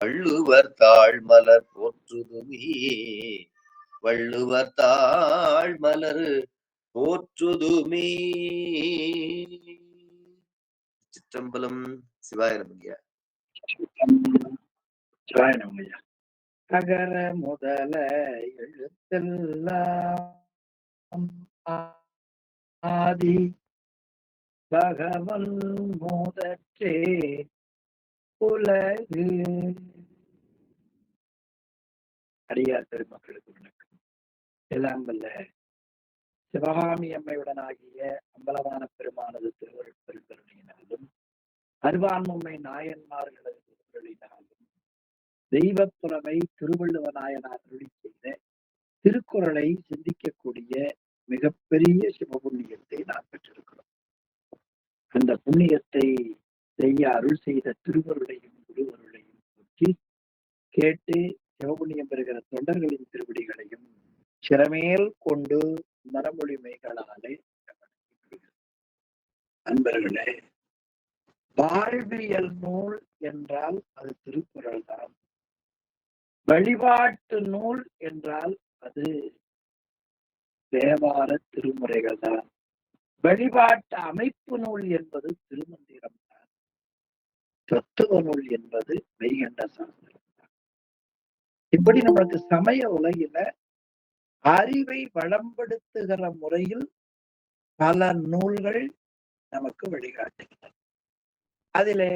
வள்ளுவர் தாழ் மலர் போற்றுதுமே வள்ளுவர் தாழ் மலர் போற்றுதுமே. சிற்றம்பலம். சிவாயிரமய்யா. சிவாயிரமய்யா. அகர முதல எழுத்தெல்லாம் ஆதி பகவன் முதற்றே உலகு. அடியார் பெருமக்களுக்கு வணக்கம். எல்லாம் வல்ல சிவகாமி அம்மையுடனாகிய அம்பலவான பெருமானது திருவருள் பெருங்கருணையினாலும் அருவான்மும்மை நாயன்மார்களது திருவருளினாலும் தெய்வப்புறமை திருவள்ளுவ நாயனார் அருளி செய்த திருக்குறளை சிந்திக்கக்கூடிய மிகப்பெரிய சிவபுண்ணியத்தை நாம் பெற்றிருக்கிறோம். அந்த புண்ணியத்தை செய்ய அருள் செய்த திருவருளையும் குருவருளையும் பற்றி கேட்டு சிவபுண்ணியம் பெறுகிற தொண்டர்களின் திருவடிகளையும் சிறமேல் கொண்டு மரமொழிமைகளாலே அன்பர்களே, வாழ்வியல் நூல் என்றால் அது திருக்குறள் தான். வழிபாட்டு நூல் என்றால் அது தேவார திருமுறைகள் தான். வழிபாட்டு அமைப்பு நூல் என்பது திருமந்திரம் தான். தத்துவ நூல் என்பது மெய்கண்ட சாஸ்திரம் தான். இப்படி நமக்கு சமய உலகில அறிவை வளம்படுத்துகிற முறையில் பல நூல்கள் நமக்கு வழிகாட்டுகின்றன. அதிலே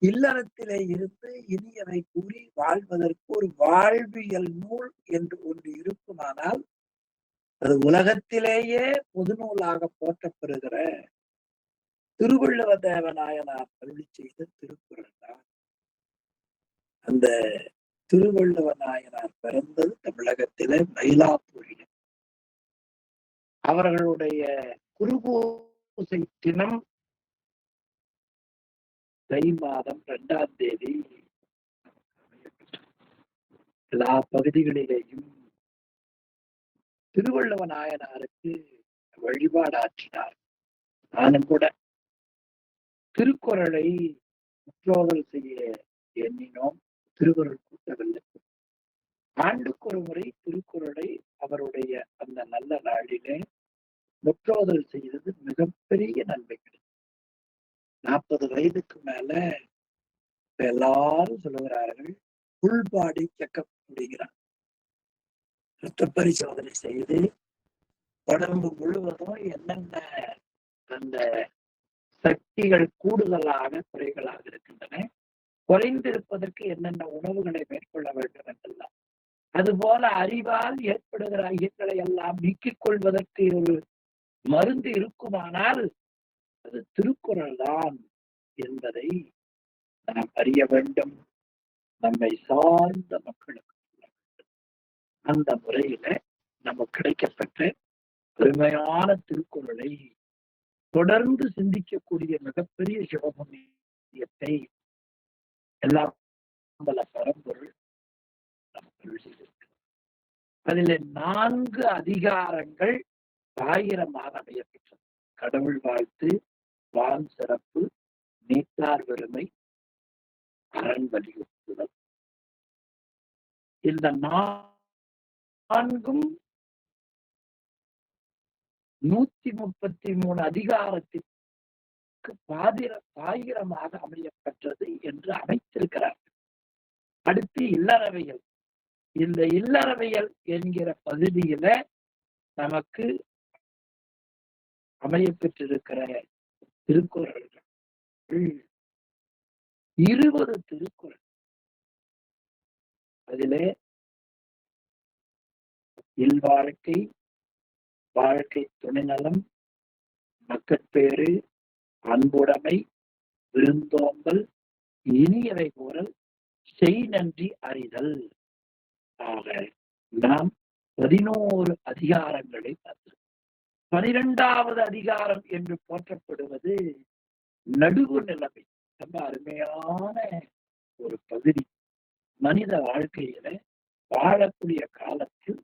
இல்லறத்திலே இருந்து இனியவை கூறி வாழ்வதற்கு ஒரு வாழ்வியல் நூல் என்று ஒன்று இருக்குமானால் அது உலகத்திலேயே பொது நூலாக போற்றப்பெறுகிற திருவள்ளுவ தேவநாயனார் அருளி செய்த திருக்குறள் தான். அந்த திருவள்ளுவ நாயனார் பிறந்தது தமிழகத்திலே மயிலாப்பூரில். அவர்களுடைய குருபூசை தினம் தை மாதம் 2ஆம் தேதி. எல்லா பகுதிகளிலேயும் திருவள்ளுவ நாயனாருக்கு வழிபாடாற்றினார். நானும் கூட திருக்குறளை முற்றோதல் செய்ய எண்ணினோம். திருக்குறள் கூட்டவில்லை. ஆண்டுக்கு ஒரு முறை திருக்குறளை அவருடைய அந்த நல்ல நாளிலே முற்றோதல் செய்தது மிகப்பெரிய நன்மை கிடைக்கும். 40 வயதுக்கு மேல எல்லாரும் சொல்லுகிறார்கள் உள்பாடி செக்கப் அப்படிங்கிறார். ரத்த பரிசோதனை செய்து உடம்பு முழுவதும் என்னென்ன அந்த சக்திகள் கூடுதலாக குறைகளாக இருக்கின்றன, குறைந்திருப்பதற்கு என்னென்ன உணவுகளை மேற்கொள்ள வேண்டும் என்றெல்லாம், அதுபோல அறிவால் ஏற்படுகிற ஐயங்களை எல்லாம் நீக்கிக் கொள்வதற்கு ஒரு மருந்து இருக்குமானால் அது திருக்குறள் தான் என்பதை நாம் அறிய வேண்டும். நம்மை சார்ந்த மக்களுக்கு அந்த முறையில நமக்கு கிடைக்கப்பட்ட பெருமையான திருக்குறளை தொடர்ந்து சிந்திக்கக்கூடிய மிகப்பெரிய சிவபுண்ணியத்தை எல்லாம் பல பரம்பொருள் நமக்கு செய்திருக்கிறது. அதில் 4 அதிகாரங்கள் 1000 அமையப்பெற்றது. கடவுள் வாழ்த்து, வான் சிறப்பு, நீத்தார் பெருமை, அரண் வலியுறுத்துதல். இந்த 4ம் 133 அதிகாரத்திற்கு 1000 அமையப்பெற்றது என்று அமைத்திருக்கிறார்கள். அடுத்து இல்லறவியல். இந்த இல்லறவியல் என்கிற பகுதியில நமக்கு அமையப்பெற்றிருக்கிற திருக்குறள்கள் 20 திருக்குறள். அதிலே இல்வாழ்க்கை, வாழ்க்கை துணைநலம், மக்கட்பேறு, அன்புடைமை, விருந்தோம்பல், இனியவை கூறல், செய் நன்றி அறிதல் ஆக நாம் 11 அதிகாரங்களை பார்த்தோம். 12வது அதிகாரம் என்று போற்றப்படுவது நடுவு நிலைமை. ரொம்ப அருமையான ஒரு பகுதி. மனித வாழ்க்கையில வாழக்கூடிய காலத்தில்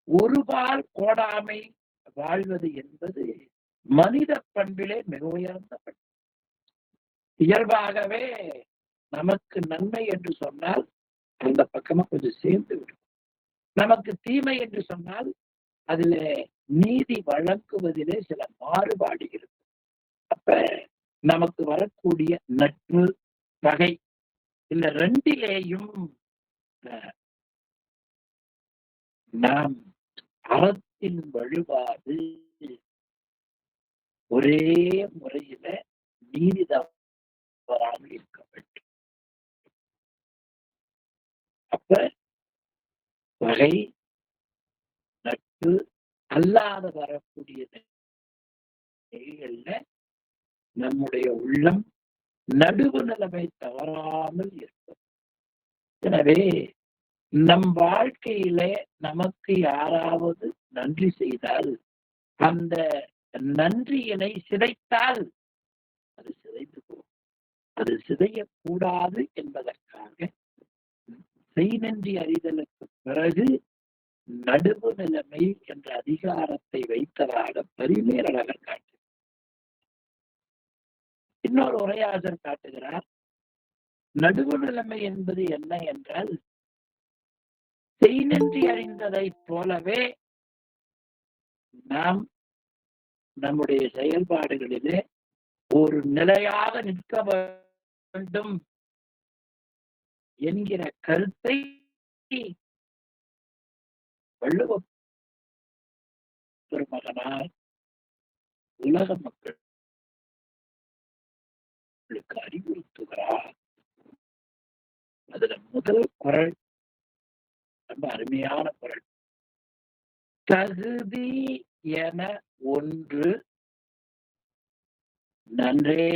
ஒருபால் கோடாமை வாழ்வது என்பது மனித பண்பிலே மிக உயர்ந்த பண்பு. இயல்பாகவே நமக்கு நன்மை என்று சொன்னால் அந்த பக்கமா கொஞ்சம் சேர்ந்து விடும். நமக்கு தீமை என்று சொன்னால் அதுல நீதி வழங்குவதிலே சில மாறுபாடு இருக்கு. அப்ப நமக்கு வரக்கூடிய நட்பு, பகை இந்த ரெண்டிலேயும் நாம் அறத்தின் வழிபாடு ஒரே முறையில நீதி தவறாமல் இருக்க வேண்டும். அப்ப பகை, நட்பு அல்லாத வரக்கூடிய நிலைகள்ல நம்முடைய உள்ளம் நடுவு நிலைமை தவறாமல் இருக்கும். எனவே நம் வாழ்க்கையிலே நமக்கு யாராவது நன்றி செய்தால் அந்த நன்றியினை சிதைத்தால் அது சிதைந்து போகும். அது சிதையக்கூடாது என்பதற்காக செய்நன்றி அறிதலுக்கு பிறகு நடுவு நிலைமை என்ற அதிகாரத்தை வைத்ததாக பரிமேலழகர் காட்டுகிறார். இன்னொரு உரையாளர் காட்டுகிறார், நடுவு நிலைமை என்பது என்ன என்றால் செய்நன்றி அறிந்ததை போலவே நாம் நம்முடைய செயல்பாடுகளிலே ஒரு நிலையாக நிற்க வேண்டும் என்கிற கருத்தை வள்ளுவ பெருமகனார் உலக மக்களுக்கு அறிவுறுத்துகிறார். அதுல முதல் குறள் ரொம்ப அருமையான குறள். தகுதி என ஒன்று நன்றே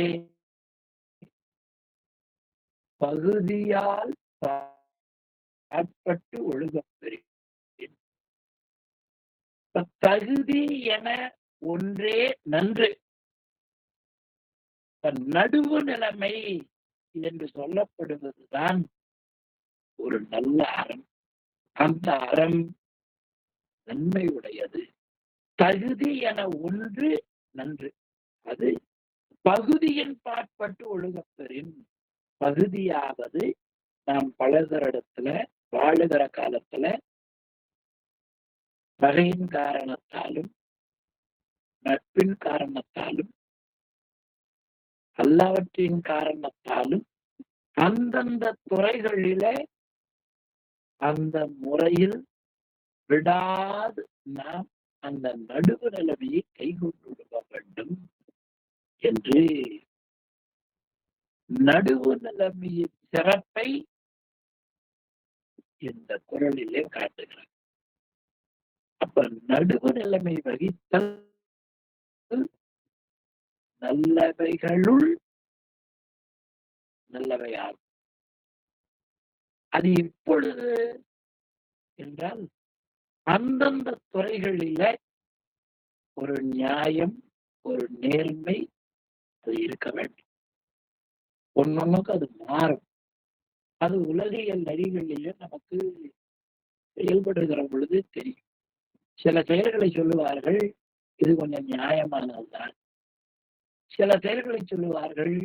பகுதியால் பாற்பட்டு ஒழுகப் பெறும். தகுதி என ஒன்றே நன்று. நடுவு நிலைமை என்று சொல்லப்படுவதுதான் ஒரு நல்ல அறம். அந்த அறம் நன்மை உடையது. தகுதி என ஒன்று நன்று. அது பகுதியின் பாற்பட்டு ஒழுகப்பெறின். பகுதியாவது நாம் பலதரிடத்துல வாழுகிற காலத்துல பகையின் காரணத்தாலும் நட்பின் காரணத்தாலும் எல்லாவற்றின் காரணத்தாலும் அந்தந்த துறைகளிலே அந்த முறையில் விடாது நாம் அந்த நடுவு நிலைமையை கைகொண்டு வேண்டும் என்று நடுவு நிலைமையின் சிறப்பை இந்த குறளிலே காட்டுகிறார். அப்ப நடுவு நிலைமை வகித்தல் நல்லவைகளுள் நல்லவையாகும். அது இப்பொழுது என்றால் அந்தந்த துறைகளில ஒரு நியாயம், ஒரு நேர்மை அது இருக்க வேண்டும். ஒன்னொன்னுக்கு அது மாறும். அது உலகியல் நெறிகளிலே நமக்கு செயல்படுகிற பொழுது தெரியும். சில செயல்களை சொல்லுவார்கள், இது கொஞ்சம் நியாயமானதுதான். சில செயல்களை சொல்லுவார்கள்,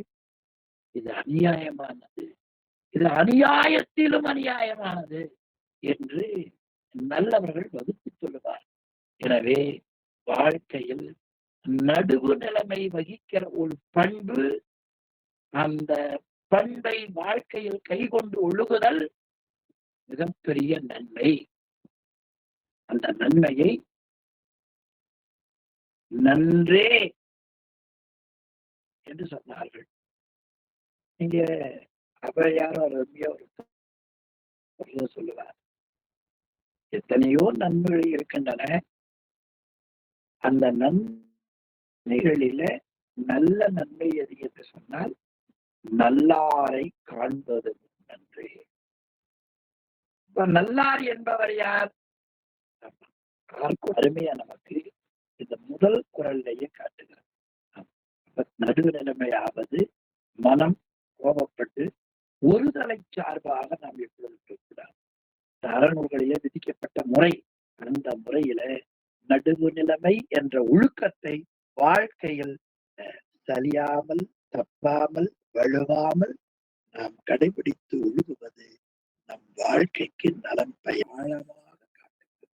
இது அநியாயமானது, இது அநியாயத்திலும் அநியாயமானது என்று நல்லவர்கள் வகுத்து சொல்லுவார். எனவே வாழ்க்கையில் நடுவு நிலைமை வகிக்கிற ஒரு பண்பு, அந்த பண்பை வாழ்க்கையில் கைகொண்டு ஒழுகுதல் மிகப்பெரிய நன்மை. அந்த நன்மையை நன்றே என்று சொன்னார்கள். இங்க அவையாரோ ரம்யா சொல்லுவார், எத்தனையோ நன்மைகள் இருக்கின்றன. அந்த நன்மைகளில நல்ல நன்மை எது என்று சொன்னால் நல்லாரை காண்பது நன்றே. இப்ப நல்லார் என்பவர் யார்? அருமையா நமக்கு இந்த முதல் குறளிலேயே காட்டுகிறார். நடுவு நிலைமையாவது மனம் கோபப்பட்டு ஒரு தலை சார்பாக நாம் எப்பொழுது இருக்கக்கூடாது. அறநூல்களிலே விதிக்கப்பட்ட முறை, அந்த முறையில நடுவு நிலைமை என்ற ஒழுக்கத்தை வாழ்க்கையில் சலியாமல், தப்பாமல், வழுவாமல் நாம் கடைபிடித்து ஒழுகுவது நம் வாழ்க்கைக்கு நலம் ஆழமாக காட்டுகிறது.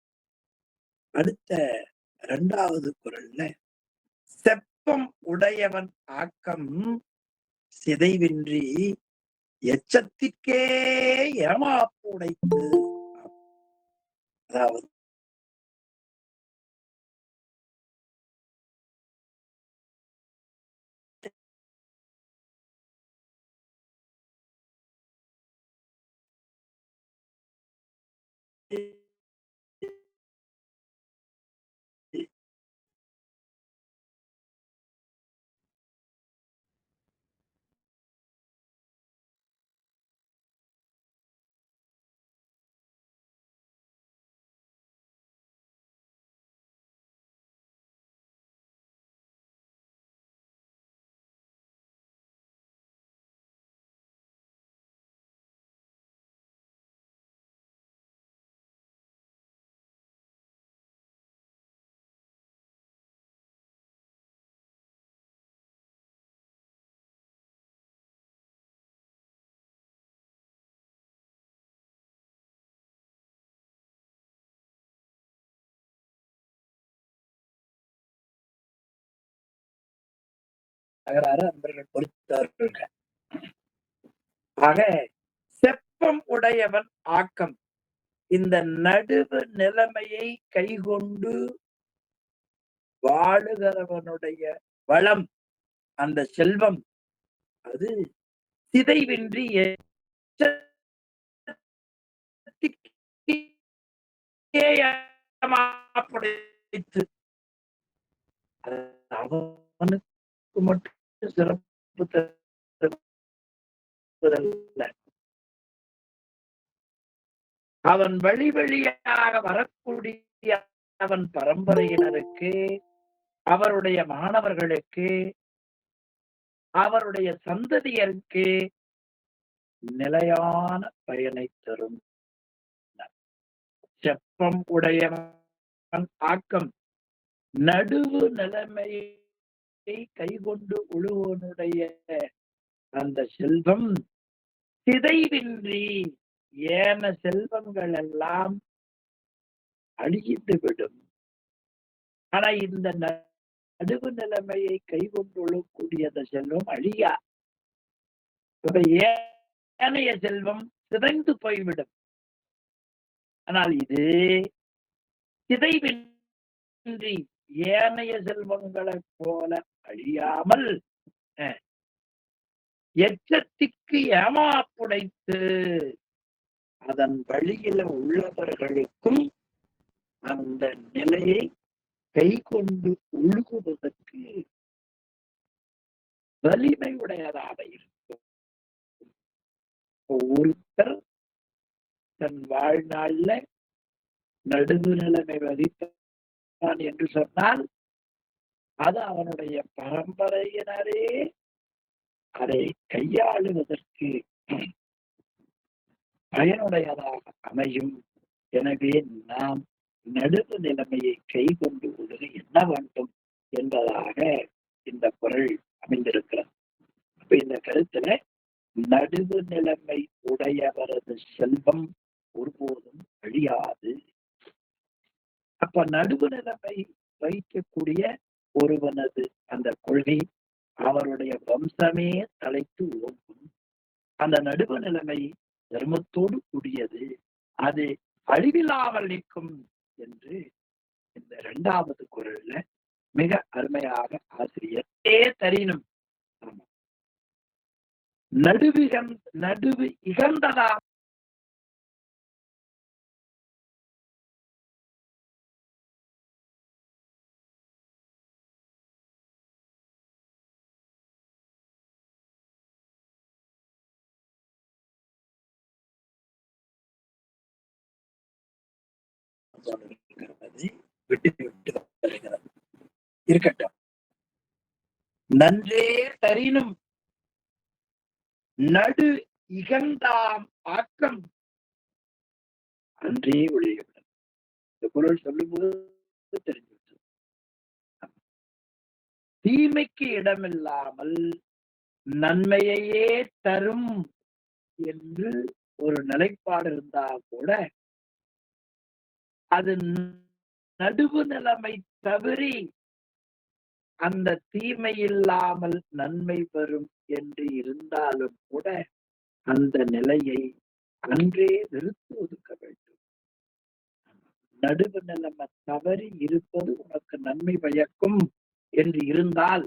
அடுத்த 2வது குறள்ல செப்பம் உடையவன் ஆக்கம் சிதைவின்றி எச்சத்திற்கே ஏமாப்பு உடைத்து. அதாவது தகராறு அன்பர்கள் பொறுத்தவர்கள். ஆக செப்பம் உடையவன் ஆக்கம், இந்த நடுவு நிலைமையை கைகொண்டு வாழுகிறவனுடைய வளம், அந்த செல்வம் அது சிதைவின்றி அவனுக்கு மட்டும் சிறப்பு தருவதல்ல, அவன் வழி வழியாக வரக்கூடிய அவன் பரம்பரையினருக்கு, அவருடைய மாணவர்களுக்கு, அவருடைய சந்ததியருக்கு நிலையான பயனை தரும். செப்பம் உடையவன் ஆக்கம் நடுவு நிலைமையை கைகொண்டு உழுவனுடைய அந்த செல்வம் சிதைவின்றி, ஏன செல்வங்கள் எல்லாம் அழிந்து விடும். ஆனா இந்த நடுவு நிலைமையை கைகொண்டுள்ளக்கூடிய அந்த செல்வம் அழியா. ஏனைய செல்வம் சிதைந்து போய்விடும். ஆனால் இது சிதைவின்றி ஏனைய செல்வங்களைப் போல அழியாமல் எச்சத்திற்கு ஏமாப்புடைத்து அதன் வழியில உள்ளவர்களுக்கும் அந்த நிலையை கைகொண்டு ஒழுகுவதற்கு வலிமை உடையதாக இருக்கும். ஒருத்தர் தன் வாழ்நாள்ல நடுவு நிலைமை வகித்தான் என்று சொன்னால் அது அவனுடைய பரம்பரையினரே அதை கையாளுவதற்கு பயனுடையதாக அமையும். எனவே நாம் நடுவு நிலைமையை கைகொண்டு ஒழுக என்ன வேண்டும் என்பதாக இந்த குறள் அமைந்திருக்கிறது. அப்ப இந்த கருத்துல நடுவு நிலைமை உடையவரது செல்வம் ஒருபோதும் அழியாது. அப்ப நடுவு நிலைமை வைக்கக்கூடிய ஒருவனது அந்த கொள்கை அவருடைய வம்சமே தலைத்து ஓங்கும். அந்த நடுவு நிலைமை தர்மத்தோடு கூடியது, அது அழிவில்லாமல் நிற்கும் என்று இந்த 2வது குறள்ல மிக அருமையாக ஆசிரியர் தரினும் நடுவு இகந்ததா விட்டு விட்டு வருகிறது. இருக்கட்டும். நன்றே தரினும் நடு இகந்தாம் ஆக்கம் அன்றே ஒழியவிடும். இந்த குறள் சொல்லும்போது தெரிஞ்சு, தீமைக்கு இடமில்லாமல் நன்மையையே தரும் என்று ஒரு நிலைப்பாடு இருந்தா கூட அது நடுவு நிலைமை தவறி அந்த தீமை இல்லாமல் நன்மை வரும் என்று இருந்தாலும் கூட அந்த நிலையை அன்றே வெறுத்து ஒதுக்க வேண்டும். நடுவு நிலைமை தவறி இருப்பது உனக்கு நன்மை பயக்கும் என்று இருந்தால்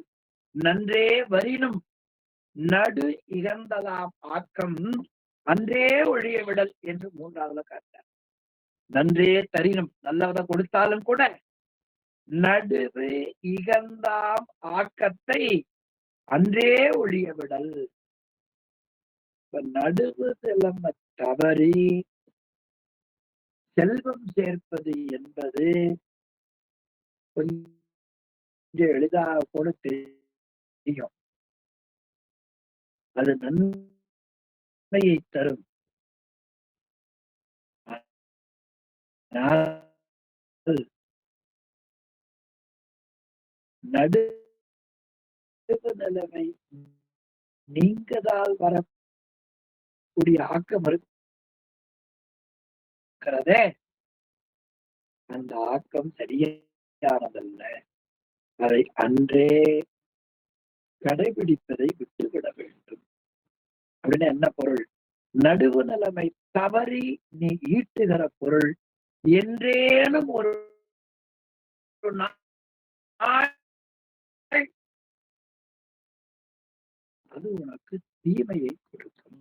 நன்றே வரினும் நடு இகழ்ந்ததாம் ஆக்கம் அன்றே ஒழிய விடல் என்று 3ஆவதுல காட்டார். நன்றே தரினும் நல்லதை கொடுத்தாலும் கூட நடுவு இகழ்ந்தாம் ஆக்கத்தை அன்றே ஒழிய விடல். நடுவு நிலைமை தவறி செல்வம் சேர்ப்பது என்பது கொஞ்சம் எளிதாக கூட தெரியும். அது நன்மையை தரும். நடுவு நிலைமை நீங்கதால் வரக்கூடிய ஆக்கம் இருக்கிறதே, அந்த ஆக்கம் சரியானதல்ல. அதை அன்றே கடைபிடிப்பதை விட்டுவிட வேண்டும். அப்படின்னு என்ன பொருள்? நடுவு நிலைமை தவறி நீ ஈட்டுகிற பொருள் என்றேனும் ஒரு அது உனக்கு தீமையை கொடுக்கும்.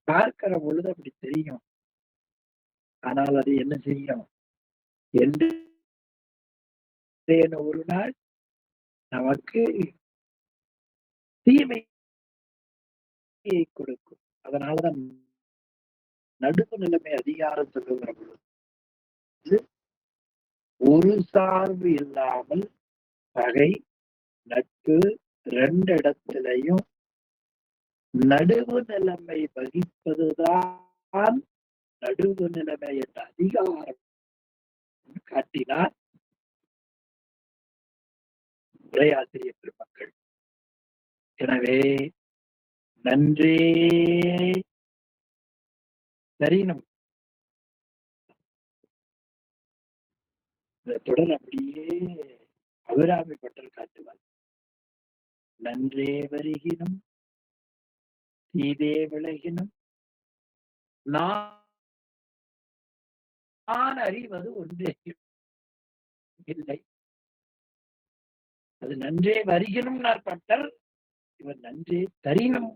பார்க்கிற பொழுது அப்படி தெரியும். ஆனால் அது என்ன செய்யும்? என்று ஒரு நாள் நமக்கு தீமையை கொடுக்கும். அதனாலதான் நடுவு நிலைமை அதிகாரம் சொல்லுகிற பொழுது ஒரு சார்பு இல்லாமல் பகை நட்பு 2 இடத்திலையும் நடுவு நிலைமை வகிப்பதுதான் நடுவு நிலைமை என்ற அதிகாரம் காட்டினார் உரையாசிரியர் பெருமக்கள். எனவே நன்றே தரினும் இந்த தொடர் அப்படியே அபிராமி பட்டர் காட்டுவார். நன்றே வருகினும் தீதே விலகினும் நான் அறிவது ஒன்றே இல்லை. அது நன்றே வருகினும் பட்டர், இவர் நன்றே தரினும்.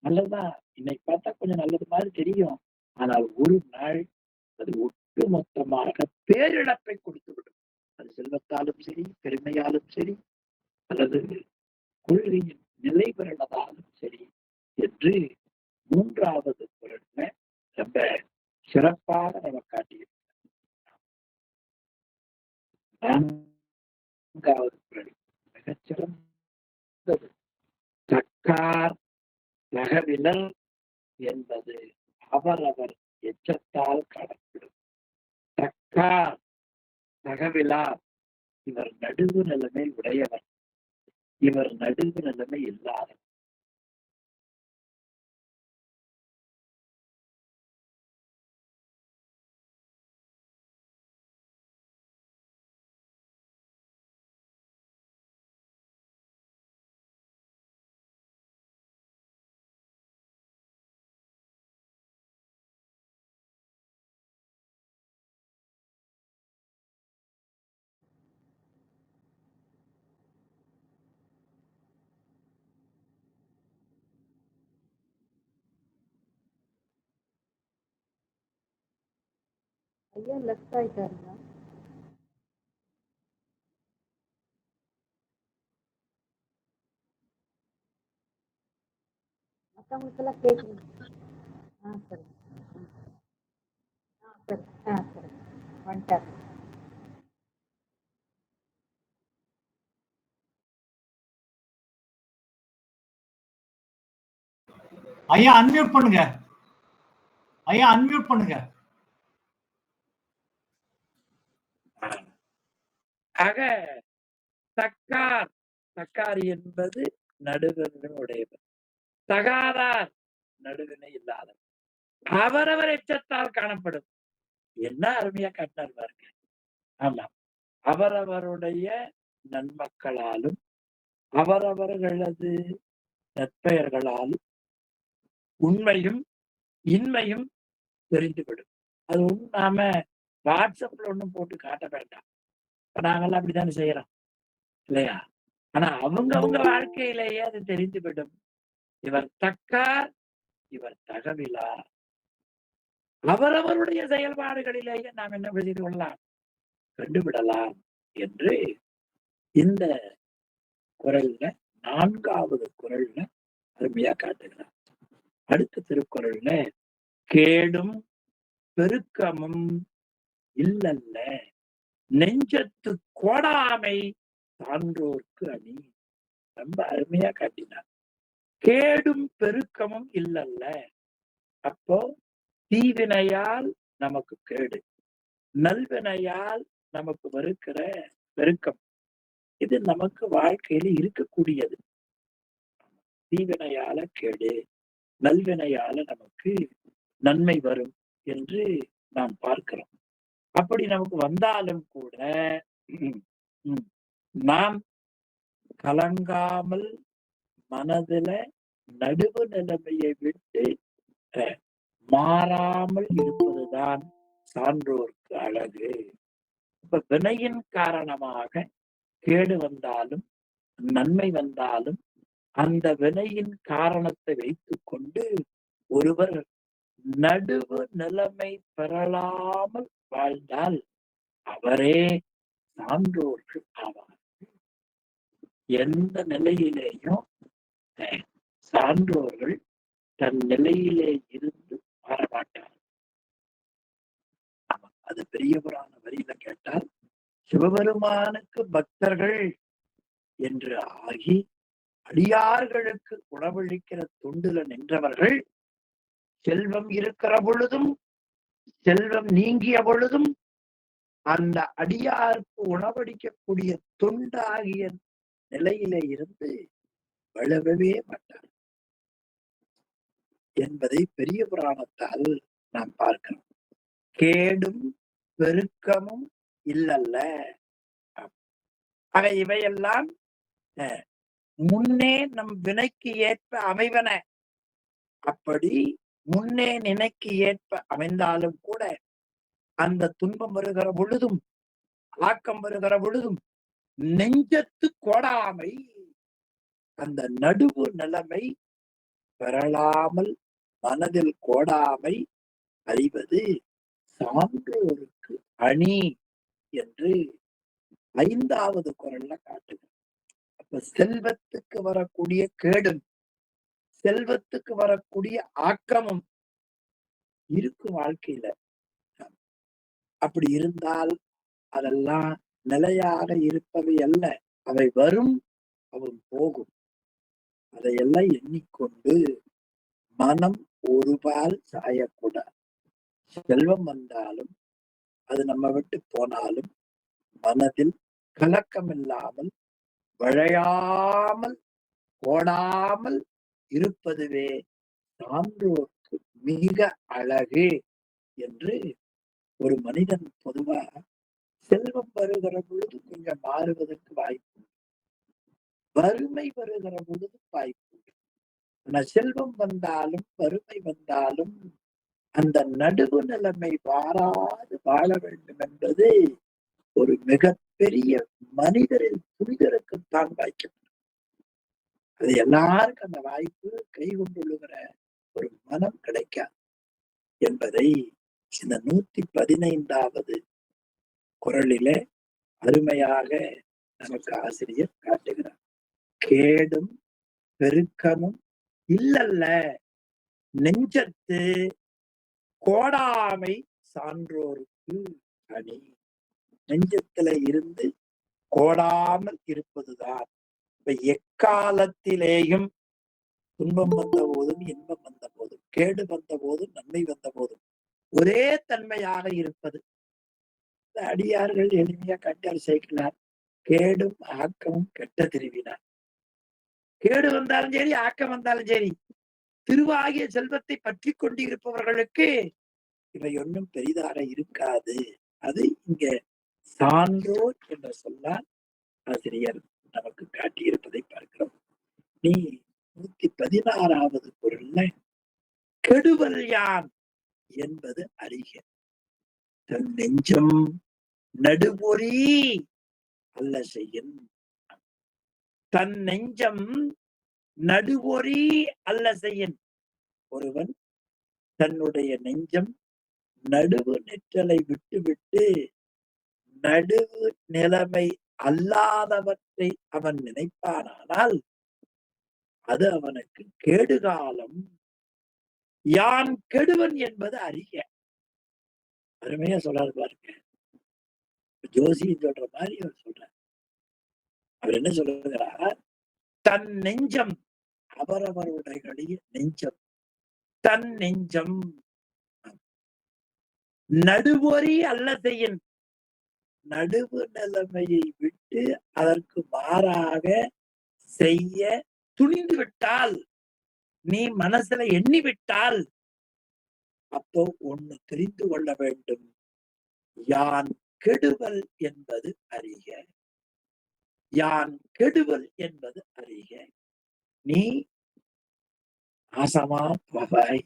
நல்லதுதான், இன்னைக்கு பார்த்தா கொஞ்சம் நல்லது மாதிரி தெரியும். ஆனால் ஒரு நாள் அது ஒட்டுமொத்தமாக பேரிழப்பை கொடுத்து விடும். அது செல்வத்தாலும் சரி, பெருமையாலும் சரி, அல்லது கொள்கையின் நிலை பெறதாலும் சரி என்று 3ஆவது குரல்ல ரொம்ப சிறப்பாக நம்ம காட்டியிருக்கிறார். 4ஆவது குரல் மிகச்சிறந்தது. தக்கார் தகவிலர் என்பது அவரவர் எச்சத்தால் கடப்பிடும். தக்கார் தகவிலார், இவர் நடுவு நிலைமை உடையவர், இவர் நடுவு நிலைமை இல்லாதவர். ஐயா லெஃப்ட் ஆயிட்டாருங்களா? மற்றவங்களுக்கெல்லாம் கேட்குறீங்க? சரி. சரி. சரி வந்துட்டார். ஐயா அன்மியூட் பண்ணுங்க. ஐயா அன்மியூட் பண்ணுங்க. ஆக தக்கார், தக்கார் என்பது நடுவினை உடையவர். தகாதார் நடுவினை இல்லாதவர். அவரவர் எச்சத்தால் காணப்படும். என்ன அருமையா காட்டினார் பாருங்க. ஆமா, அவரவருடைய நன்மக்களாலும் அவரவர்களது நற்பெயர்களாலும் உண்மையும் இன்மையும் தெரிந்துவிடும். அது ஒண்ணும் நாம வாட்ஸ்அப்ல ஒண்ணும் போட்டு காட்ட வேண்டாம். நாங்கெல்லாம் அப்படித்தானே செய்யறோம் இல்லையா? ஆனா அவங்க வாழ்க்கையிலேயே அது தெரிந்துவிடும். இவர் தக்கார், இவர் தகவிலார். அவரவருடைய செயல்பாடுகளிலேயே நாம் என்ன செய்து கொள்ளலாம், கண்டுவிடலாம் என்று இந்த குரல்ல 4வது குரல்ல அருமையா காட்டுகிறார். அடுத்த திருக்குறள்ல கேடும் பெருக்கமும் இல்லல்ல நெஞ்சத்து கோடாமை சான்றோர்க்கு அணி. ரொம்ப அருமையா காட்டினார். கேடும் பெருக்கமும் இல்லல்ல. அப்போ தீவினையால் நமக்கு கேடு, நல்வினையால் நமக்கு வருகிற பெருக்கம், இது நமக்கு வாழ்க்கையில இருக்கக்கூடியது. தீவினையால கேடு, நல்வினையால நமக்கு நன்மை வரும் என்று நாம் பார்க்கிறோம். அப்படி நமக்கு வந்தாலும் கூட நாம் கலங்காமல் மனதுல நடுவு நிலைமையை விட்டு மாறாமல் இருப்பதுதான் சான்றோர்க்கு அழகு. இப்ப வினையின் காரணமாக கேடு வந்தாலும் நன்மை வந்தாலும் அந்த வினையின் காரணத்தை வைத்துக் கொண்டு ஒருவர் நடுவு நிலைமை பெறலாமல் வாழ்ந்தால் அவரே சான்றோர்கள் ஆவார். எந்த நிலையிலேயும் சான்றோர்கள் தன் நிலையிலே இருந்து மாறமாட்டார். அது பெரிய புராண வரியில கேட்டால், சிவபெருமானுக்கு பக்தர்கள் என்று ஆகி அடியார்களுக்கு உணவளிக்கிற தொண்டுல நின்றவர்கள் செல்வம் இருக்கிற பொழுதும் செல்வம் நீங்கிய பொழுதும் அந்த அடியாருக்கு உணவளிக்கக்கூடிய தொண்டாகிய நிலையிலே இருந்து வளரவே மாட்டார் என்பதை பெரிய புராணத்தால் நாம் பார்க்கிறோம். கேடும் பெருக்கமும் இல்லல்ல. ஆக இவையெல்லாம் முன்னே நம் வினைக்கு ஏற்ப அமைவன. அப்படி முன்னே நினைக்கு ஏற்ப அமைந்தாலும் கூட அந்த துன்பம் வருகிற பொழுதும் ஆக்கம் வருகிற பொழுதும் நெஞ்சத்து கோடாமை, அந்த நடுவு நிலைமை பெறலாமல் மனதில் கோடாமை அறிவது சான்றோருக்கு அணி என்று 5வது குறள்ல காட்டுது. அப்ப செல்வத்துக்கு வரக்கூடிய கேடும் செல்வத்துக்கு வரக்கூடிய ஆக்கமும் இருக்கும் வாழ்க்கையில. அப்படி இருந்தால் அதெல்லாம் நிலையாக இருப்பவை அல்ல. அவை வரும், அவை போகும். அதையெல்லாம் எண்ணிக்கொண்டு மனம் ஒருபால் சாயக்கூடாது. செல்வம் வந்தாலும் அது நம்ம விட்டு போனாலும் மனதில் கலக்கம் இல்லாமல் வளையாமல் ஓடாமல் இருப்பதுவே சான்றோர்க்கு மிக அழகு என்று ஒரு மனிதன் பொதுவா செல்வம் வருகிற பொழுது கொஞ்சம் மாறுவதற்கு வாய்ப்பு, வறுமை வருகிற பொழுது வாய்ப்பு. ஆனா செல்வம் வந்தாலும் வறுமை வந்தாலும் அந்த நடுவு நிலைமை வாராது வாழ வேண்டும் என்பது ஒரு மிகப்பெரிய மனிதரில் புனிதருக்குத்தான் வாய்க்கும். அது எல்லாருக்கும் அந்த வாய்ப்பு கை கொண்டுள்ளுகிற ஒரு மனம் கிடைக்காது என்பதை இந்த 115வது குறளிலே அருமையாக நமக்கு ஆசிரியர் காட்டுகிறார். கேடும் பெருக்கமும் இல்லல்ல நெஞ்சத்து கோடாமை சான்றோருக்கு அணி. நெஞ்சத்துல இருந்து கோடாமல் இருப்பதுதான். இப்ப எக்காலத்திலேயும் துன்பம் வந்த போதும் இன்பம் வந்த போதும் கேடு வந்த போதும் நன்மை வந்த போதும் ஒரே தன்மையாக இருப்பது. அடியார்கள் எளிமையா கட்டால் சேர்க்கிறார். கேடும் ஆக்கமும் கெட்ட திருவினார். கேடு வந்தாலும் சரி, ஆக்கம் வந்தாலும் சரி, திருவாகிய செல்வத்தை பற்றி கொண்டு இருப்பவர்களுக்கு இவை ஒன்றும் பெரிதாக இருக்காது. அது இங்க சான்றோர் என்ற சொல்லால் ஆசிரியர் நமக்கு காட்டியிருப்பதை பார்க்கிறோம். நீ 116வது குறள்ல கெடுவல் யான் என்பது அறிக. தன் நெஞ்சம் நடுபொறி அல்ல செய்யின். தன் நெஞ்சம் நடுபொறி அல்ல செய்யின். ஒருவன் தன்னுடைய நெஞ்சம் நடுவு நிற்றலை விட்டுவிட்டு நடுவு நிலைமை அல்லாதவற்றை அவன் நினைப்பானால் அது அவனுக்கு கேடுகாலம். யான் கெடுவன் என்பது அறிக. அருமையா சொல்றாரு பாருங்க. ஜோசியம் சொல்ற மாதிரி அவர் சொல்றார். அவர் என்ன சொல்றார்? தன் நெஞ்சம், அவரவருடைய நெஞ்சம், தன் நெஞ்சம் நடுவொறி அல்ல செய்யின். நடுவு நிலைமையை விட்டு அதற்கு மாறாக செய்ய துணிந்து விட்டால், நீ மனசுல எண்ணி விட்டால், அப்போ ஒண்ணு தெரிந்து கொள்ள வேண்டும். யான் கெடுவல் என்பது அறிக. யான் கெடுவல் என்பது அறிக. நீ நாசமா போவாய்,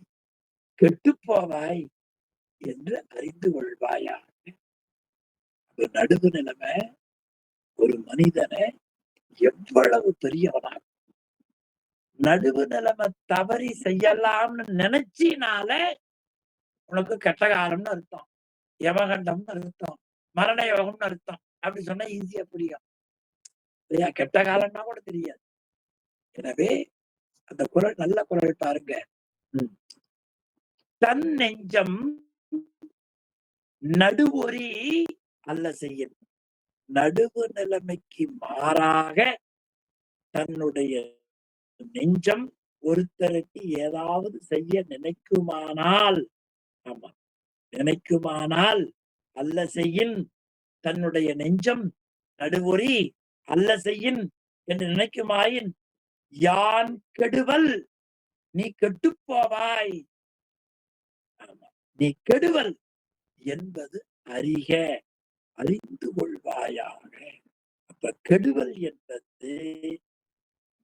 கெட்டு போவாய் என்று அறிந்து கொள்வாயா. நடுவு நிலைமை ஒரு மனிதனை எவ்வளவு பெரியவனாக, நடுவு நிலைமை தவறி செய்யலாம்னு நினைச்சினால உனக்கு கெட்ட காலம்னு அர்த்தம், யமகண்டம்னு அர்த்தம், மரண யோகம்னு அர்த்தம். அப்படி சொன்னா ஈஸியா புரியும் இல்லையா? கெட்ட காலம்னா கூட தெரியாது. எனவே அந்த குறள் நல்ல குறள் பாருங்க. தன் நெஞ்சம் நடுவொறி அல்ல செய்ய. நடுவு நிலைமைக்கு மாறாக தன்னுடைய நெஞ்சம் ஒருத்தருக்கு ஏதாவது செய்ய நினைக்குமானால், ஆமா நினைக்குமானால் அல்ல செய்யின். தன்னுடைய நெஞ்சம் நடுவொறி அல்ல செய்யின் என்று நினைக்குமாயின் யான் கெடுவல், நீ கெட்டு போவாய். ஆமா, நீ கெடுவல் என்பது அறிக, அறிந்து கொள்வாயாக. அப்ப கெடுவல் என்பது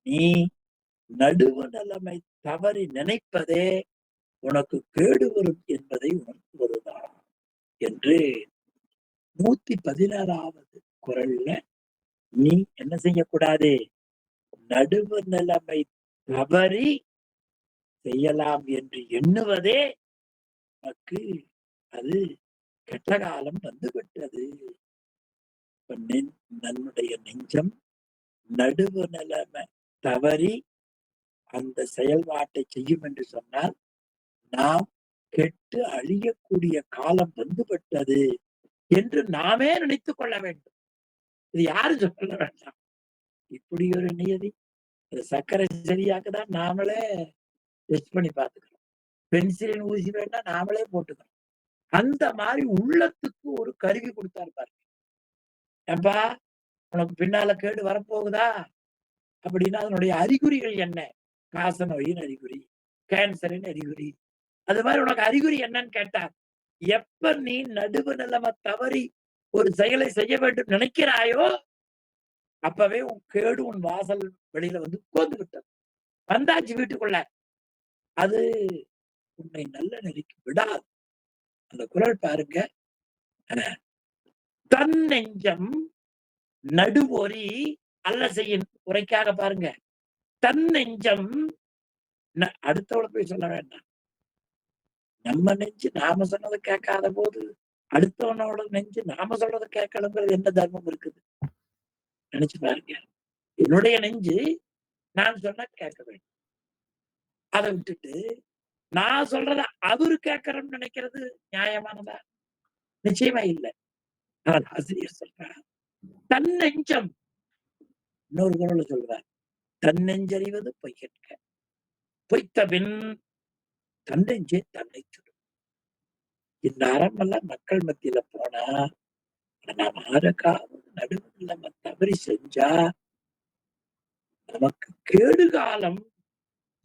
நீ நடுவு நிலைமை தவறி நினைப்பதே உனக்கு கேடு வரும் என்பதை உணர்த்துவதுதான் என்று 116வது குறள்ல நீ என்ன செய்யக்கூடாது? நடுவு நிலைமை தவறி செய்யலாம் என்று எண்ணுவதே உனக்கு அது கெட்ட காலம் வந்துவிட்டது. நம்முடைய நெஞ்சம் நடுவு நிலைமை தவறி அந்த செயல்பாட்டை செய்யும் என்று சொன்னால் நாம் கெட்டு அழியக்கூடிய காலம் வந்துவிட்டது என்று நாமே நினைத்துக் கொள்ள வேண்டும். இது யாரு சொல்ல வேண்டாம். இப்படி ஒரு நியதி. சர்க்கரை சரியாக்குதான் நாமளே டெஸ்ட் பண்ணி பார்த்துக்கிறோம். பென்சிலின் ஊசி வேணா நாமளே போட்டுக்கிறோம். அந்த மாதிரி உள்ளத்துக்கு ஒரு கருவி கொடுத்தாரு பாருங்க. ஏப்பா உனக்கு பின்னால கேடு வரப்போகுதா அப்படின்னா அதனுடைய அறிகுறிகள் என்ன? காச நோயின் அறிகுறி, கேன்சரின் அறிகுறி. அது மாதிரி உனக்கு அறிகுறி என்னன்னு கேட்டார். எப்ப நீ நடுவு நிலைமை தவறி ஒரு செயலை செய்ய வேண்டும் நினைக்கிறாயோ அப்பவே உன் கேடு உன் வாசல் வெளியில வந்து உட்கார்ந்து விட்டது. வந்தாச்சு வீட்டுக்குள்ள. அது உன்னை நல்ல நெறிக்கு விடாது. அந்த குறள் பாருங்க. தன் நெஞ்சம் நடுவொறி அல்ல செய்யும். உரைக்காக பாருங்க. தன் நெஞ்சம் அடுத்தவளை போய் சொல்ல வேண்டாம். நம்ம நெஞ்சு நாம சொன்னதை கேட்காத போது அடுத்தவனோட நெஞ்சு நாம சொல்றதை கேட்கணுங்கிறது என்ன தர்மம் இருக்குது? நினைச்சு பாருங்க. என்னுடைய நெஞ்சு நான் சொன்னா கேட்க வேண்டும். அதை விட்டுட்டு நான் சொல்றத அவரு கேட்கறன்னு நினைக்கிறது நியாயமானதா? நிச்சயமா இல்லை. ஆனால் ஆசிரியர் சொல்றார் தன் நெஞ்சம், இன்னொரு குறள் சொல்றார், தன் நெஞ்சறிவது பொய்யற்க, பொய்த்த பின் தன் நெஞ்சே தன்னை சுடும். இந்த அறமெல்லாம் மக்கள் மத்தியில போனா நாம் ஆறுக்காவது நடுவில் நம்ம தவறி செஞ்சா நமக்கு கேடு காலம்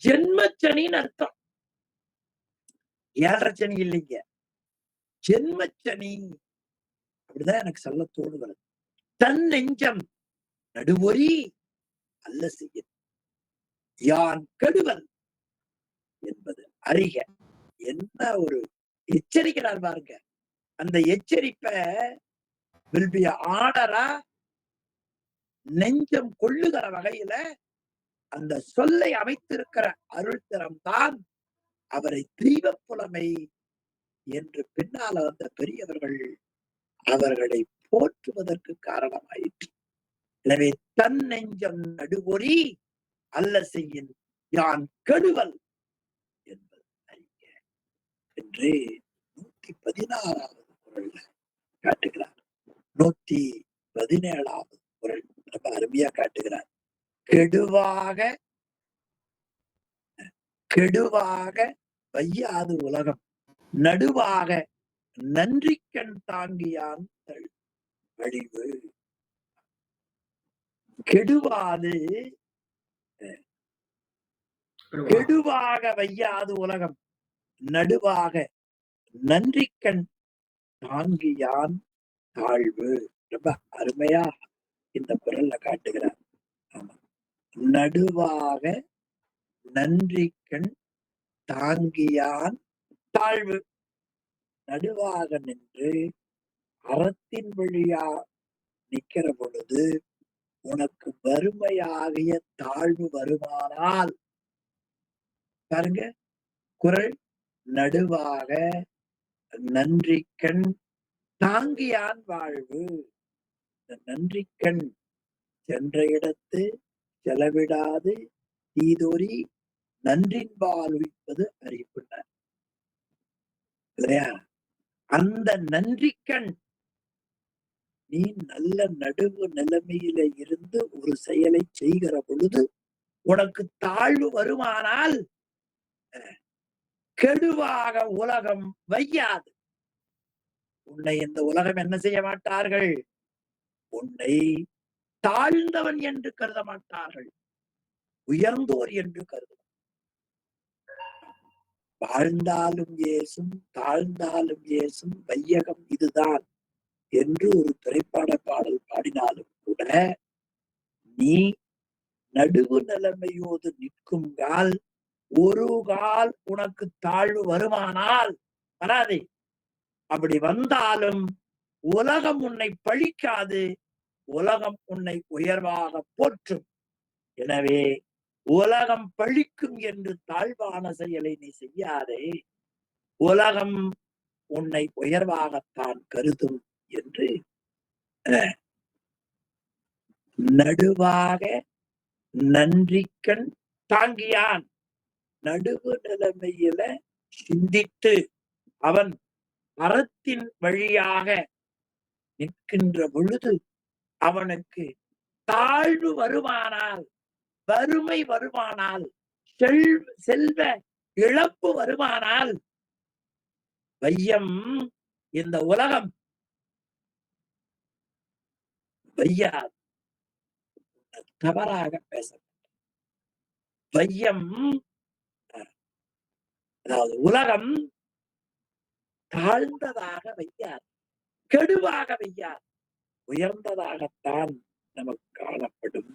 ஜென்மச்சனின்னு அர்த்தம். 7.5 சனி இல்லைங்க, ஜென்மச்சனி. அப்படிதான் எனக்கு சொல்ல தோணுகிறது. தன் நெஞ்சம் நடுவொரி அல்ல செய்ய யான் கெடுவல் என்பது அறிக. என்ன ஒரு எச்சரிக்கிறார் பாருங்க. அந்த எச்சரிப்பை will be ஆர்டரா நெஞ்சம் கொள்ளுகிற வகையில அந்த சொல்லை அமைத்திருக்கிற அருள்திறம் தான் அவரை தெய்வ புலமை என்று பின்னால வந்த பெரியவர்கள் அவர்களை போற்றுவதற்கு காரணமாயிற்று. எனவே தன் நெஞ்சம் நடுவொரி அல்ல செய்யின் யான் கெடுவல் என்பது அறிக என்று 116வது குறள்ல காட்டுகிறார். 117வது குறள் ரொம்ப அருமையா காட்டுகிறார். கெடுவாக வையாது உலகம் நடுவாக நன்றிக்கண் தாங்கியான் அழிவு. கெடுவாது கெடுவாக வையாது உலகம் நடுவாக நன்றிக்கண் தாங்கியான் தாழ்வு. ரொம்ப அருமையா இந்த குறள்ல காட்டுகிறார். ஆமா, நடுவாக நன்றிக்கண் தாங்கியான் தாழ்வு. நடுவாக நின்று அறத்தின் வழியா நிக்கிற பொழுது உனக்கு வறுமையாகிய தாழ்வு வருமானால், பாருங்க குறள், நடுவாக நன்றிக்கண் தாங்கியான் வாழ்வு. நன்றிக்கண் சென்ற இடத்து செலவிடாது தீதொரி நன்றின்பால் உய்ப்பது அறிவுனார் இல்லையா? அந்த நன்றிக்கண் நீ நல்ல நடுவு நிலைமையில இருந்து ஒரு செயலை செய்கிற பொழுது உனக்கு தாழ்வு வருமானால் கெடுவாக உலகம் வையாது. உன்னை இந்த உலகம் என்ன செய்ய மாட்டார்கள்? உன்னை தாழ்ந்தவன் என்று கருத மாட்டார்கள், உயர்ந்தோர் என்று கருதும். வாழ்ந்தாலும் ஏசும் தாழ்ந்தாலும் ஏசும் வையகம் இதுதான் என்று ஒரு திரைப்பட பாடல் பாடினாலும் கூட நீ நடுவு நிலைமையோடு நிற்கும் கால் ஒரு கால் உனக்கு தாழ்வு வருமானால் வராதே. அப்படி வந்தாலும் உலகம் உன்னை பழிக்காது, உலகம் உன்னை உயர்வாக போற்றும். எனவே உலகம் பழிக்கும் என்று தாழ்வான செயலை நீ செய்யாதே, உலகம் உன்னை உயர்வாகத்தான் கருதும் என்று நடுவாக நன்றிக்கண் தாங்கியான். நடுவு நிலைமையில சிந்தித்து அவன் அறத்தின் வழியாக நிற்கின்ற பொழுது அவனுக்கு தாழ்வு வருமானால், வறுமை வருமானால், செல்வ இழப்பு வருமானால் வையம் இந்த உலகம் வையாது. தவறாக பேச வையம், அதாவது உலகம் தாழ்ந்ததாக வையாது, கெடுவாக வையாது, உயர்ந்ததாகத்தான் நமக்கு காணப்படும்.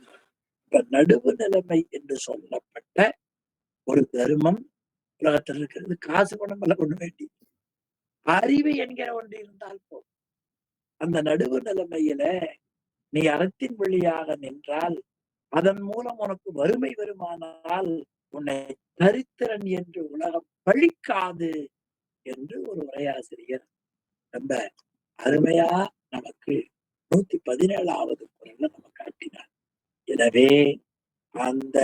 இப்ப நடுவு நிலைமை என்று சொல்லப்பட்ட ஒரு தர்மம் உலகத்தில் இருக்கிறது. காசு பணம் எல்லாம் கொண்டு வேண்டி அறிவு என்கிற ஒன்று இருந்தால் போதும். அந்த நடுவு நிலைமையில நீ அறத்தின் வழியாக நின்றால் அதன் மூலம் உனக்கு வறுமை வருமானால் உன்னை தரித்திரன் என்று உலகம் பழிக்காது என்று ஒரு உரையாசிரியர் ரொம்ப அருமையா நமக்கு 117வது குறள்ல நம்ம காட்டினார். எனவே அந்த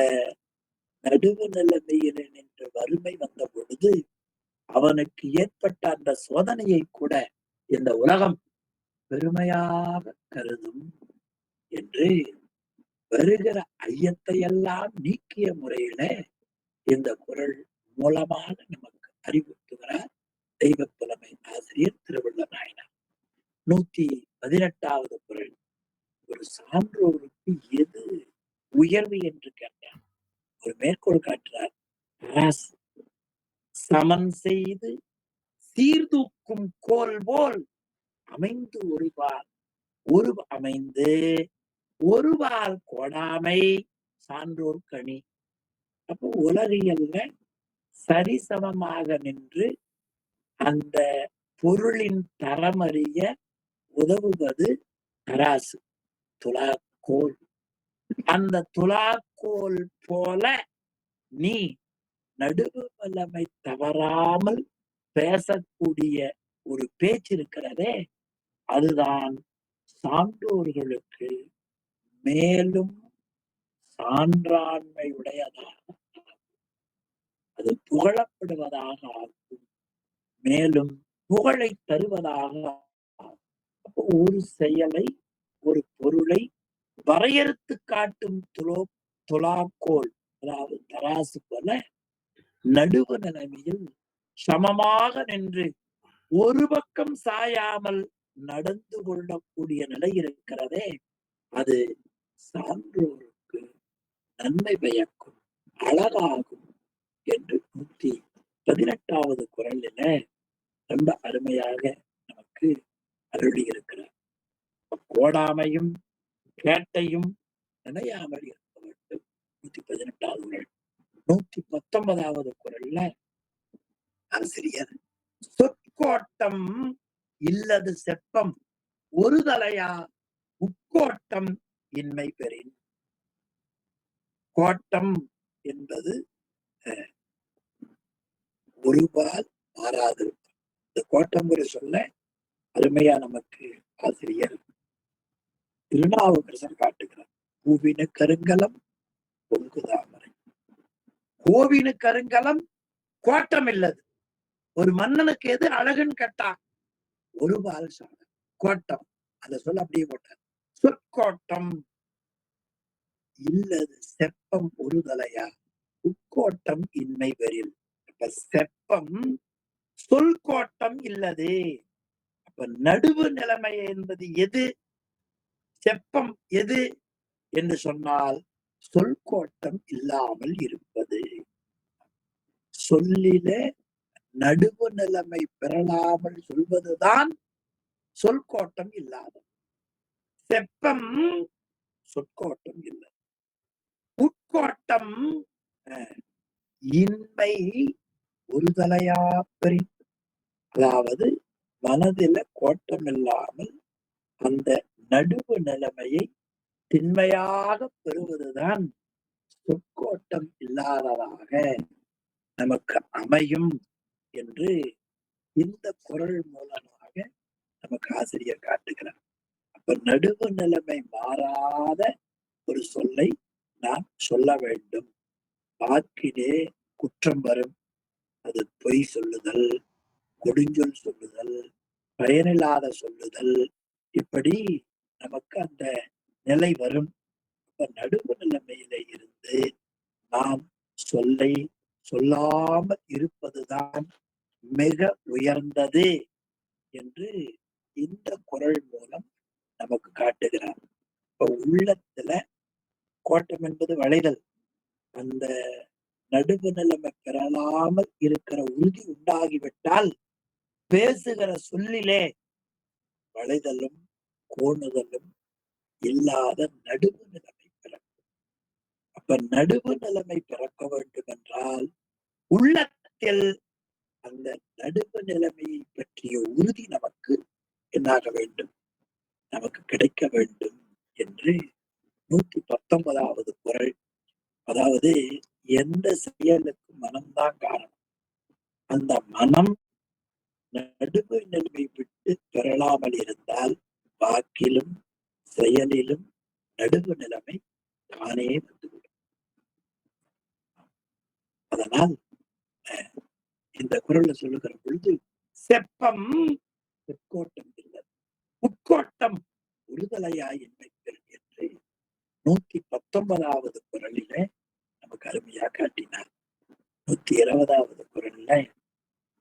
நடுவு நிலைமையில நின்று வறுமை வந்த பொழுது அவனுக்கு ஏற்பட்ட அந்த சோதனையை கூட இந்த உலகம் பெருமையாக கருதும் என்று வருகிற ஐயத்தை எல்லாம் நீக்கிய முறையில இந்த குறள் மூலமாக நமக்கு அறிவுறுத்துகிறார் தெய்வ புலமை ஆசிரியர் திருவள்ளுவ நாயனார். 118வது குறள், ஒரு சான்றோருக்கு எது உயர்வு என்று கேட்டார். ஒரு மேற்கோள் காட்டுறார். தராசு சமன் செய்து சீர்தூக்கும் கோல் போல் அமைந்து அமைந்து ஒருவால் கோடாமை சான்றோர் கனி. அப்போ உலகியல்ல சரிசமமாக நின்று அந்த பொருளின் தரமறிய உதவுவது தராசு, துலாக்கோல். அந்த துலாக்கோல் போல நீ நடுவு வல்லமை தவறாமல் பேசக்கூடிய ஒரு பேச்சு இருக்கிறதே, அதுதான் சான்றோர்களுக்கு மேலும் சான்றாண்மை உடையதாக, அது புகழப்படுவதாக ஆகும், மேலும் புகழை தருவதாக. ஒரு செயலை ஒரு பொருளை வரையறுத்து காட்டும் துலாக்கோல், அதாவது தராசு போல நடுவு நிலைமையில் சமமாக நின்று ஒரு பக்கம் சாயாமல் நடந்து கொள்ளக்கூடிய நிலை இருக்கிறதே, அது சான்றோருக்கு நன்மை பயக்கும், அழகாகும் என்று 118வது குறளில ரொம்ப அருமையாக நமக்கு அருளி இருக்கிறார். கோடாமையும் கேட்டையும் நினையாமல் இருக்க வேண்டும். 118வது குறள். 119வது குறள்ல ஆசிரியர் சொற்கோட்டம் இல்லது செப்பம் ஒரு தலையா உட்கோட்டம் இன்மை பெறின். கோட்டம் என்பது ஒருபால் மாறாது. இந்த கோட்டம் சொல்ல அருமையா நமக்கு ஆசிரியர் திருநாவுக்கரசர் காட்டுகிறார். பூவினு கருங்கலம் பொங்குதாமரை. கோவினு கருங்கலம் கோட்டம் இல்லது. ஒரு மன்னனுக்கு எது அழகுன்னு கேட்டா ஒரு பால் சாணம் கோட்டம். அந்த சொல்ல அப்படியே போட்டார். சொற்கோட்டம் இல்லது செப்பம் ஒரு தலையா உட்கோட்டம் இன்மை பெறில். அப்ப செப்பம் சொல்கோட்டம் இல்லது. அப்ப நடுவு நிலைமை என்பது எது, செப்பம் எது என்று சொன்னால் சொல்கோட்டம் இல்லாமல் இருப்பது. சொல்லில நடுவு நிலைமை பெறலாமல் சொல்வதுதான் சொல்கோட்டம் இல்லாத. செப்பம் சொற்கோட்டம் இல்லை. உட்கோட்டம் இன்மை ஒரு தலையா பெறி, அதாவது மனதில கோட்டம் இல்லாமல் அந்த நடுவு நிலைமையை திண்மையாக பெறுவதுதான் சொற்கோட்டம் இல்லாததாக நமக்கு அமையும் என்று இந்த குறள் மூலமாக நமக்கு ஆசிரியர் காட்டுகிறார். அப்ப நடுவு நிலைமை மாறாத ஒரு சொல்லை நாம் சொல்ல வேண்டும். வாக்கிலே குற்றம் வரும். அது பொய் சொல்லுதல், கொடுஞ்சொல் சொல்லுதல், பயனில்லாத சொல்லுதல், இப்படி நமக்கு அந்த நிலை வரும். அப்ப நடுவு நிலைமையில இருந்து நாம் சொல்லை சொல்லாமல் இருப்பதுதான் மிக உயர்ந்தது என்று இந்த குறள் மூலம் நமக்கு காட்டுகிறார். இப்ப உள்ளத்துல கோட்டம் என்பது வளைதல். அந்த நடுவு நிலைமை பெறலாமல் இருக்கிற உறுதி உண்டாகிவிட்டால் பேசுகிற சொல்லிலே வளைதலும் கோணுதலும் இல்லாத நடுவு நிலைமை பிறக்கும். அப்ப நடுவு நிலைமை பிறக்க வேண்டும் என்றால் உள்ளத்தில் அந்த நடுவு நிலைமையை பற்றிய உறுதி நமக்கு என்னாக வேண்டும், நமக்கு கிடைக்க வேண்டும் என்று 119வது குறள். அதாவது எந்த செயலுக்கு மனம்தான் காரணம். அந்த மனம் நடுவு நிலைமை விட்டு பெறலாமல் இருந்தால் வாக்கிலும் செயலிலும் நடுவு நிலைமை தானே வந்துவிடும். அதனால் இந்த குறள்ல சொல்லுகிற பொழுது செப்பம் உட்கோட்டம் இல்லை, உட்கோட்டம் ஒருதலையாய் என்னை பெறும் என்று 119வது குறளில நமக்கு அருமையா காட்டினார். 120வது குறள்ல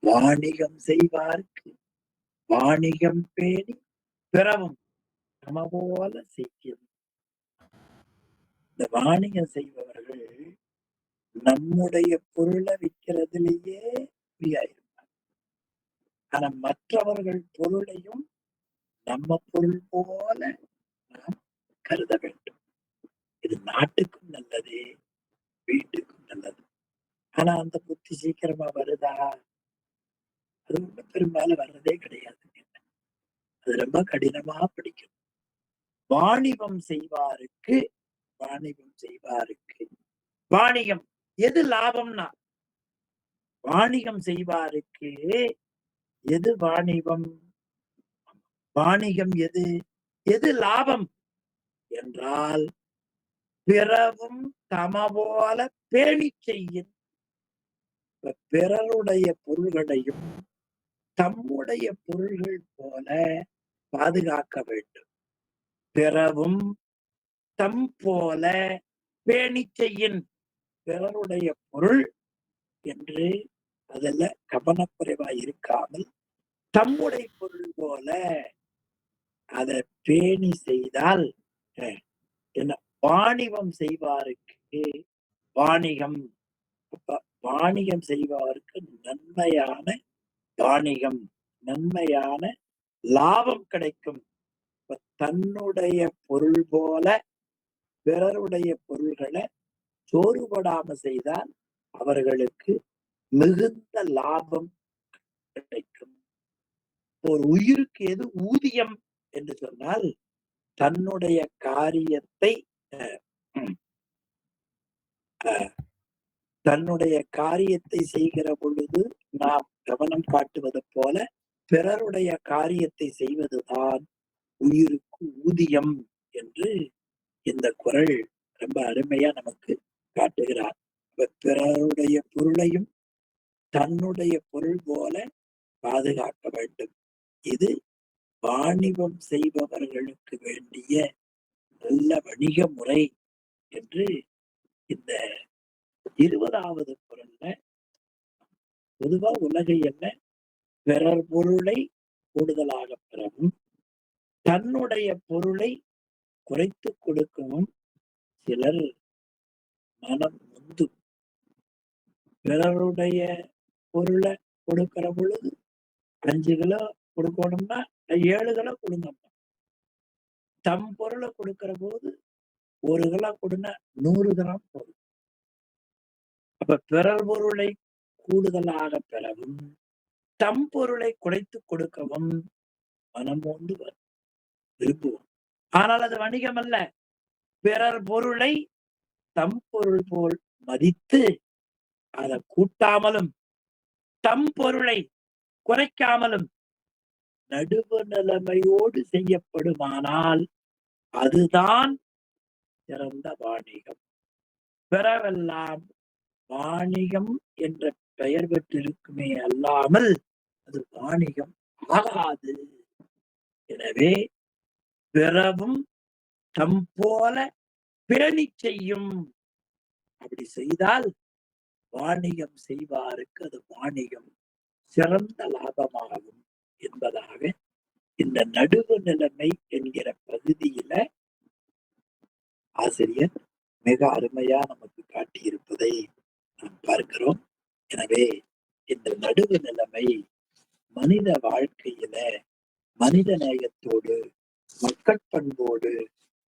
வாணிகம் செய்வார்க்கு வாணிகம் பேணி பிறவும் சம போல செய்கிறது. இந்த வாணிகம் செய்பவர்கள் நம்முடைய பொருளை விற்கிறதுலயே குறியாயிருப்பாங்க. ஆனா மற்றவர்கள் பொருளையும் நம்ம பொருள் போல நாம் கருத வேண்டும். இது நாட்டுக்கும் நல்லது, வீட்டுக்கும் நல்லது. ஆனா அந்த புத்தி சீக்கிரமா வருதா? அது ஒண்ணும் பெரும்பாலும் வர்றதே கிடையாது. அது ரொம்ப கடினமா பிடிக்கும். வாணிபம் செய்வாருக்கு வாணிகம் எது லாபம்னா, வாணிகம் செய்வாருக்கு எது வாணிபம், வாணிகம் எது எது லாபம் என்றால் பிறவும் தமபோல பேணி செய்யும். பிறருடைய பொருள்களையும் தம்முடைய பொருள்கள் போல பாதுகாக்க வேண்டும். பிறவும் தம் போல பேணி செய்யின். பிறருடைய பொருள் என்று அதில் கவனக்குறைவா இருக்காமல் தம்முடைய பொருள் போல அதை பேணி செய்தால் என்ன, வாணிபம் செய்வாருக்கு வாணிகம். வாணிகம் செய்வாருக்கு நன்மையான வாணிகம், நன்மையான லாபம் கிடைக்கும். தன்னுடைய பொருள் போல பிறருடைய பொருள்களை சோறுபடாம செய்தால் அவர்களுக்கு மிகுந்த லாபம் கிடைக்கும். ஒரு உயிருக்கு எது ஊதியம் என்று சொன்னால், தன்னுடைய காரியத்தை செய்கிற பொழுது நாம் கவனம் காட்டுவது போல பிறருடைய காரியத்தை செய்வதுதான் உயிருக்கு ஊதியம் என்று இந்த குறள் ரொம்ப அருமையா நமக்கு காட்டுகிறார். பிறருடைய பொருளையும் தன்னுடைய பொருள் போல பாதுகாக்க வேண்டும். இது வாணிபம் செய்பவர்களுக்கு வேண்டிய நல்ல வணிக முறை என்று இந்த 20வது குறள்ல பொதுவா உலகையல்ல பிறர் பொருளை கூடுதலாக பெறவும் தன்னுடைய பொருளை குறைத்து கொடுக்கவும் சிலர் மனம் முந்தும். பிறருடைய பொருளை கொடுக்கிற பொழுது 5 கிலோ கொடுக்கணும்னா 7 கிலோ கொடுங்க. தம் பொருளை கொடுக்கிற போது 1 கிலோ கொடுங்க, 100 கிராம் போதும். அப்ப பிறர் பொருளை கூடுதலாக பெறவும் தம் பொருளை குறைத்து கொடுக்கவும் மனம் வந்து விரும்புவோம். ஆனால் அது வணிகம் அல்ல. பிறர் பொருளை தம் பொருள் போல் மதித்து அதை கூட்டாமலும் தம் பொருளை குறைக்காமலும் நடுவு நிலைமையோடு செய்யப்படுமானால் அதுதான் சிறந்த வாணிகம். பிறவெல்லாம் வாணிகம் என்ற பெயர் பெற்றிருக்குமே அல்லாமல் அது வாணிகம் ஆகாது. எனவே பிறவும் தம் போல பேணி செய்யும். அப்படி செய்தால் வாணிகம் செய்வாருக்கு அது வாணிகம் சிறந்த லாபமாகும் என்பதாக இந்த நடுவு நிலைமை என்கிற பகுதியில ஆசிரியர் மிக அருமையா நமக்கு காட்டியிருப்பதை நாம் பார்க்கிறோம். எனவே இந்த நடுவு நிலைமை மனித வாழ்க்கையில மனித நேயத்தோடு மக்கள் பண்போடு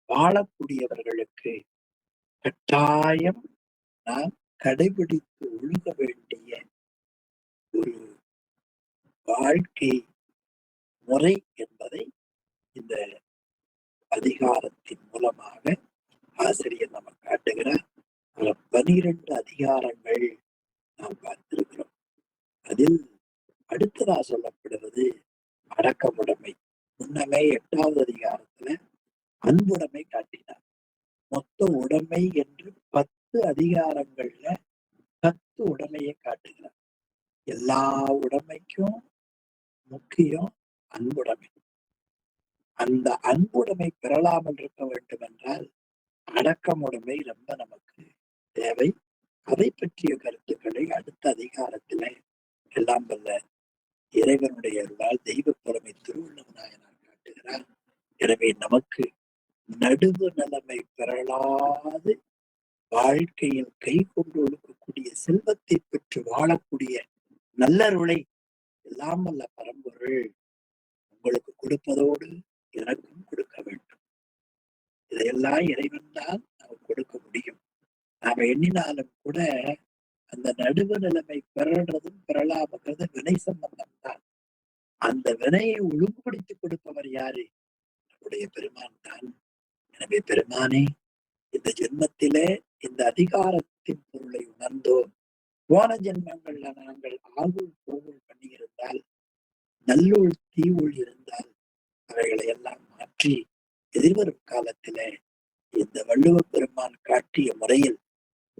வாழக்கூடியவர்களுக்கு கட்டாயம் நாம் கடைபிடித்து ஒழுக வேண்டிய ஒரு வாழ்க்கை முறை என்பதை இந்த அதிகாரத்தின் மூலமாக ஆசிரியர் நம்ம காட்டுகிறார். 12 அதிகாரங்கள் நாம் பார்த்திருக்கிறோம். அதில் அடுத்ததா சொல்லப்படுவது அடக்கமுடைமை. முன்னமே 8வது அதிகாரத்துல அன்புடைமை காட்டினார். மொத்த உடைமை என்று 10 அதிகாரங்கள்ல 10 உடைமையை காட்டுகிறார். எல்லா உடைமைக்கும் முக்கியம் அன்புடைமை. அந்த அன்புடைமை பெறலாமல் இருக்க வேண்டும் என்றால் அடக்கமுடைமை ரொம்ப நமக்கு தேவை. அதை பற்றிய கருத்துக்களை அடுத்த அதிகாரத்தில எல்லாம் வல்ல இறைவனுடைய அருளால் தெய்வ புலமை திருவள்ளுவர் நாயனார் காட்டுகிறார். எனவே நமக்கு நடுவு நிலைமை பெறலாது வாழ்க்கையில் கை கொண்டு ஒழுக்கக்கூடிய செல்வத்தை பெற்று வாழக்கூடிய நல்லருளை எல்லாம் வல்ல பரம்பொருள் உங்களுக்கு கொடுப்பதோடு எனக்கும் கொடுக்க வேண்டும். இதையெல்லாம் இறைவன் தான் நாம் கொடுக்க முடியும். நாம எண்ணினாலும் கூட அந்த நடுவு நிலைமை பெறன்றதும் பெறலாம்ங்கிறது வினை சம்பந்தம் தான். அந்த வினையை ஒழுங்குபடுத்திக் கொடுப்பவர் யாரு? நம்முடைய பெருமான் தான். எனவே பெருமானே, இந்த ஜென்மத்திலே இந்த அதிகாரத்தின் பொருளை உணர்ந்தோம். போன ஜென்மங்கள்ல நாங்கள் ஆகுள் போகுள் பண்ணியிருந்தால், நல்லுள் தீவுள் இருந்தால் அவைகளை எல்லாம் மாற்றி எதிர்வரும் காலத்திலே இந்த வள்ளுவ பெருமான் காட்டிய முறையில்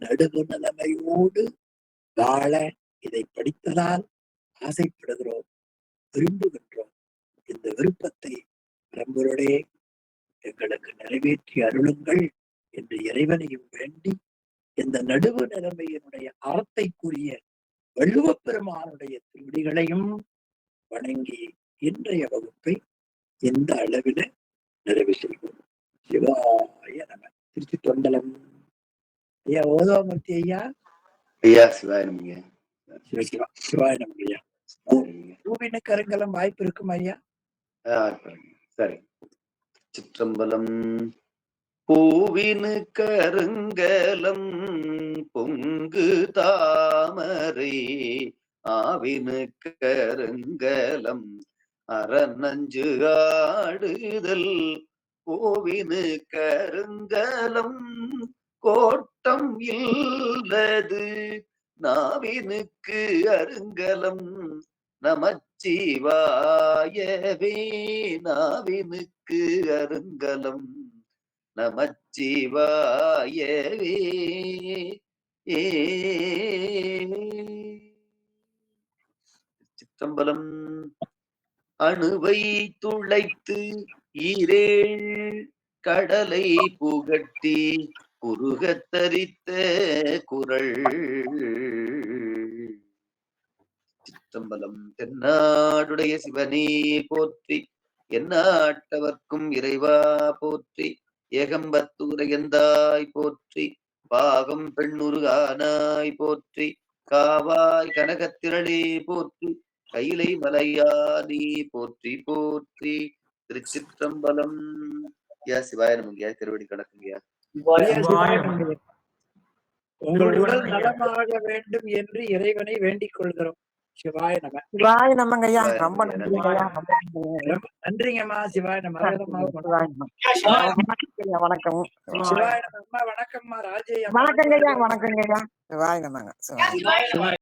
நடுவு நிலைமையோடு வாழ இதை படித்ததால் ஆசைப்படுகிறோம், விரும்புகின்றோம். இந்த விருப்பத்தை பரம்பொருளே எங்களுக்கு நிறைவேற்றி அருளுங்கள் என்று இறைவனையும் வேண்டி, இந்த நடுவு நிலைமையினுடைய அறத்தை கூறிய வள்ளுவ பெருமானுடைய திருவடிகளையும் வணங்கி இன்றைய வகுப்பை இந்த அளவில நிறைவு செய்வோம். சிவாய நம. திருச்சி தொண்டலம். ஐயா ஓதவமூர்த்தி ஐயா. ஐயா சிவாய நமங்க. சிவாய நமங்க ஐயா. பூவின கருங்கலம் வாய்ப்பு இருக்கும் ஐயா. சரி. சிற்றம்பலம். பூவினு கருங்கலம் பொங்கு தாமரை ஆவினு கருங்கலம் அறநஞ்சு ஆடுதல் கோவினு கருங்கலம் கோட்டம் இல்லது நாவினுக்கு அருங்கலம் நமச்சிவாயவே நாவினுக்கு அருங்கலம் நமச்சிவாயவே. சிற்றம்பலம். அணுவை துளைத்து ஈரேழ் கடலை புகட்டி குறுகத் தரித்த குறள். சிற்றம்பலம். தென்னாடுடைய சிவனே போற்றி, எந்நாட்டவர்க்கும் இறைவா போற்றி, ஏகம்பத்தூரையந்தாய் போற்றி, பாகம் பெண்ணுரு ஆனாய் போற்றி, காவாய் கனகத்திரளே போற்றி, கையிலை மலையானே போற்றி போற்றி. திருச்சிற்றம்பலம். சிவாய நமங்கய்யா. திருவடி கணக்குங்கய்யா. உங்கள் உடல் நலமாக வேண்டும் என்று இறைவனை வேண்டிக் கொள்கிறோம். சிவாய நம. சிவாய நமங்கய்யா. ரொம்ப நன்றிங்கம்மா. சிவாய நம. வணக்கம். சிவாய நம. வணக்கம்மா ராஜே. வணக்கங்கய்யா. வணக்கங்கய்யா. சிவாய நமங்க.